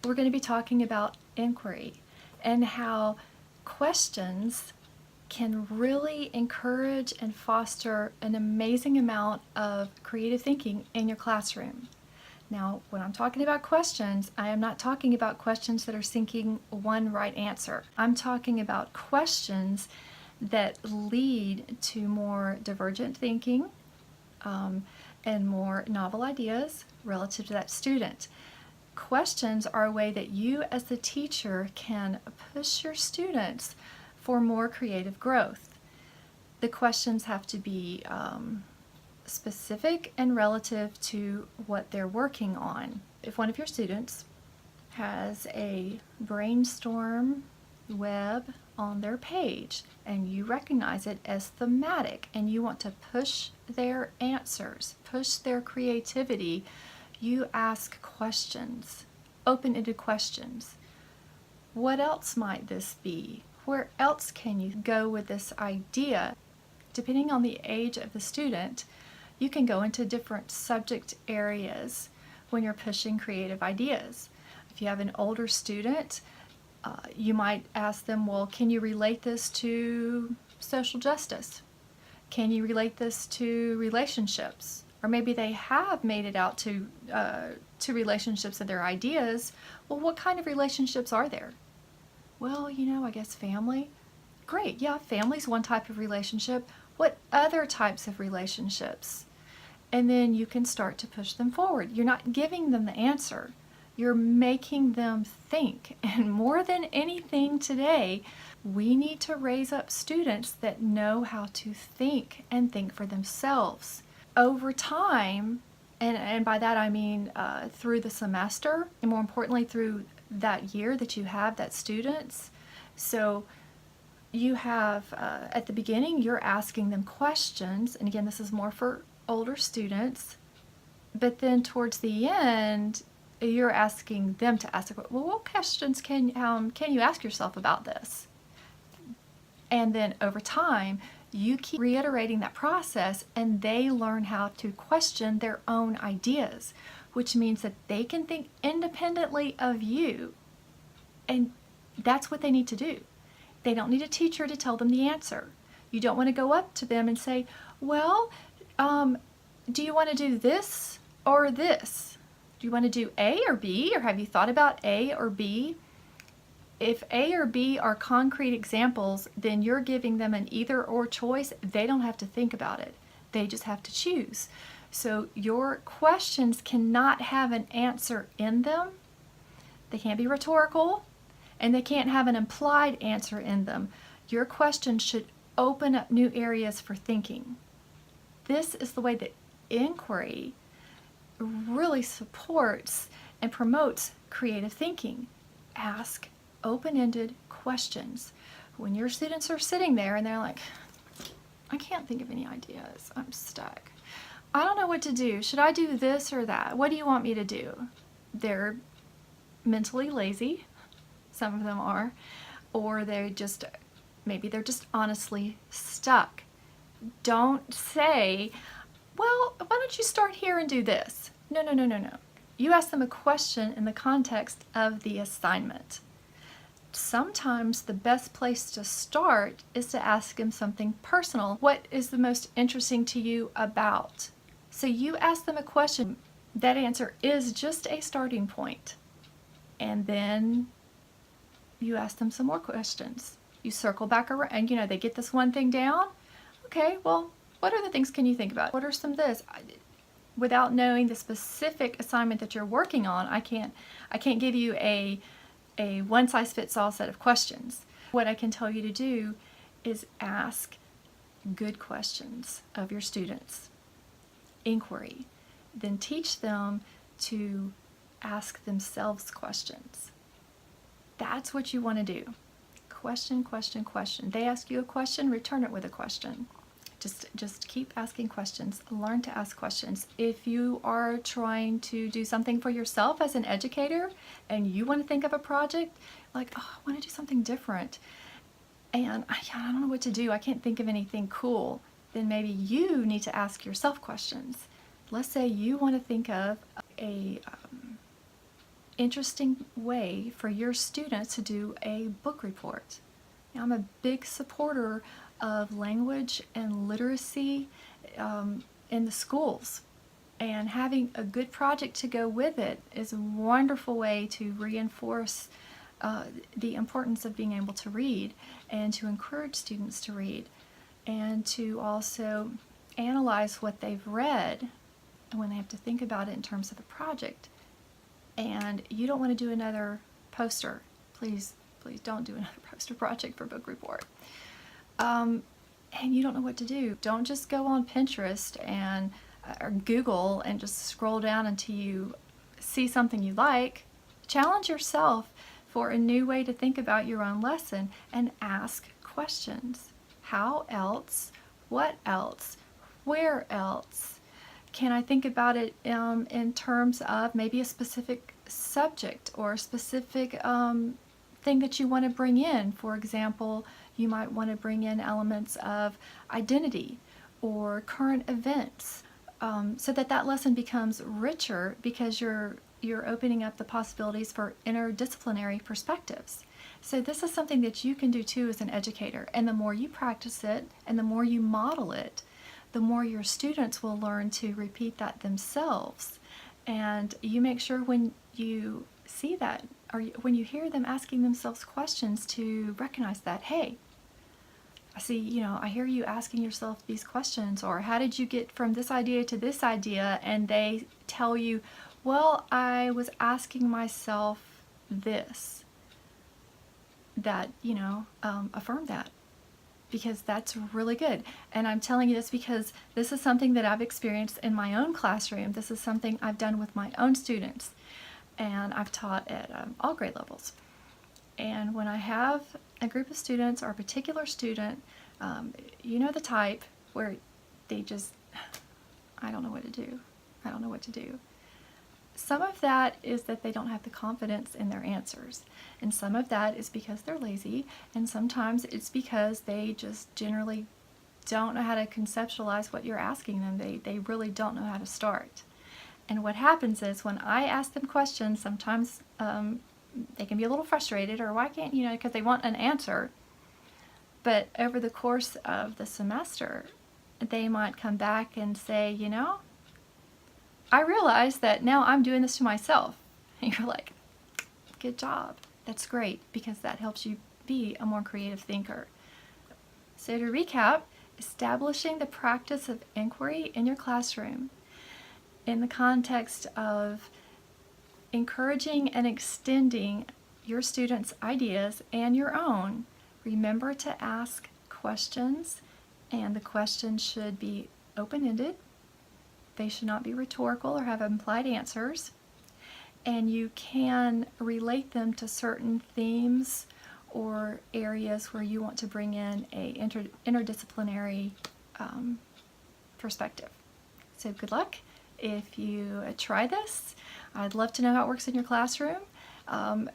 we're going to be talking about inquiry and how questions can really encourage and foster an amazing amount of creative thinking in your classroom. Now, when I'm talking about questions, I am not talking about questions that are seeking one right answer. I'm talking about questions that lead to more divergent thinking and more novel ideas relative to that student. Questions are a way that you as the teacher can push your students for more creative growth. The questions have to be specific and relative to what they're working on. If one of your students has a brainstorm web on their page and you recognize it as thematic and you want to push their answers, push their creativity, you ask questions, open-ended questions. What else might this be? Where else can you go with this idea? Depending on the age of the student, you can go into different subject areas when you're pushing creative ideas. If you have an older student, you might ask them, well, can you relate this to social justice? Can you relate this to relationships? Or maybe they have made it out to relationships and their ideas. Well, what kind of relationships are there? Well, I guess family. Great, yeah, family's one type of relationship. What other types of relationships? And then you can start to push them forward. You're not giving them the answer. You're making them think. And more than anything today, we need to raise up students that know how to think and think for themselves. Over time, and by that I mean through the semester, and more importantly through that year that you have that students. So you have, at the beginning, you're asking them questions, and again, this is more for older students, but then towards the end, you're asking them to ask, well, what questions can you ask yourself about this? And then over time, you keep reiterating that process, and they learn how to question their own ideas, which means that they can think independently of you, and that's what they need to do. They don't need a teacher to tell them the answer. You don't want to go up to them and say, well, do you want to do this or this? Do you want to do A or B, or have you thought about A or B? If A or B are concrete examples, then you're giving them an either or choice. They don't have to think about it. They just have to choose. So your questions cannot have an answer in them. They can't be rhetorical, and they can't have an implied answer in them. Your questions should open up new areas for thinking. This is the way that inquiry really supports and promotes creative thinking. Ask open-ended questions. When your students are sitting there and they're like, I can't think of any ideas, I'm stuck. I don't know what to do. Should I do this or that? What do you want me to do? They're mentally lazy, some of them are, or maybe they're just honestly stuck. Don't say, well, why don't you start here and do this? No. You ask them a question in the context of the assignment. Sometimes the best place to start is to ask them something personal. What is the most interesting to you about? So you ask them a question. That answer is just a starting point. And then you ask them some more questions. You circle back around, and they get this one thing down. Okay, well, what other things can you think about? What are some of this? Without knowing the specific assignment that you're working on, I can't give you a one-size-fits-all set of questions. What I can tell you to do is ask good questions of your students. Inquiry. Then teach them to ask themselves questions. That's what you want to do. Question. They ask you a question, return it with a question. Just keep asking questions. Learn to ask questions. If you are trying to do something for yourself as an educator and you want to think of a project, like, oh, I want to do something different, and I don't know what to do, I can't think of anything cool, then maybe you need to ask yourself questions. Let's say you want to think of interesting way for your students to do a book report. Now, I'm a big supporter of language and literacy in the schools, and having a good project to go with it is a wonderful way to reinforce the importance of being able to read and to encourage students to read, and to also analyze what they've read when they have to think about it in terms of a project. And you don't want to do another poster. Please don't do another poster project for book report. And you don't know what to do. Don't just go on Pinterest and or Google and just scroll down until you see something you like. Challenge yourself for a new way to think about your own lesson and ask questions. How else? What else? Where else? Can I think about it in terms of maybe a specific subject or a specific thing that you want to bring in? For example, you might want to bring in elements of identity or current events, so that that lesson becomes richer because you're opening up the possibilities for interdisciplinary perspectives. So this is something that you can do too as an educator, and the more you practice it and the more you model it, the more your students will learn to repeat that themselves. And you make sure when you see that, or when you hear them asking themselves questions, to recognize that, hey, I see, I hear you asking yourself these questions, or how did you get from this idea to this idea? And they tell you, well, I was asking myself this. That, affirm that, because that's really good. And I'm telling you this because this is something that I've experienced in my own classroom. This is something I've done with my own students, and I've taught at all grade levels. And when I have a group of students or a particular student, the type where they just, I don't know what to do. I don't know what to do. Some of that is that they don't have the confidence in their answers, and some of that is because they're lazy, and sometimes it's because they just generally don't know how to conceptualize what you're asking them. They really don't know how to start. And what happens is when I ask them questions, sometimes they can be a little frustrated, or why can't, because they want an answer. But over the course of the semester, they might come back and say, I realize that now I'm doing this to myself. And you're like, good job. That's great, because that helps you be a more creative thinker. So to recap, establishing the practice of inquiry in your classroom in the context of encouraging and extending your students' ideas and your own. Remember to ask questions, and the questions should be open-ended. They should not be rhetorical or have implied answers. And you can relate them to certain themes or areas where you want to bring in a interdisciplinary perspective. So good luck. If you try this, I'd love to know how it works in your classroom.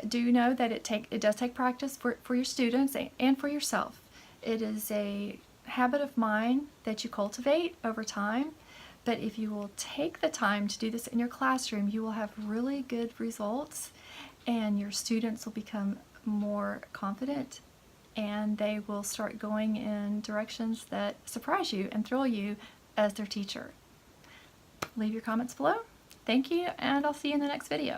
Do know that it does take practice for your students and for yourself. It is a habit of mind that you cultivate over time. But if you will take the time to do this in your classroom, you will have really good results, and your students will become more confident, and they will start going in directions that surprise you and thrill you as their teacher. Leave your comments below. Thank you, and I'll see you in the next video.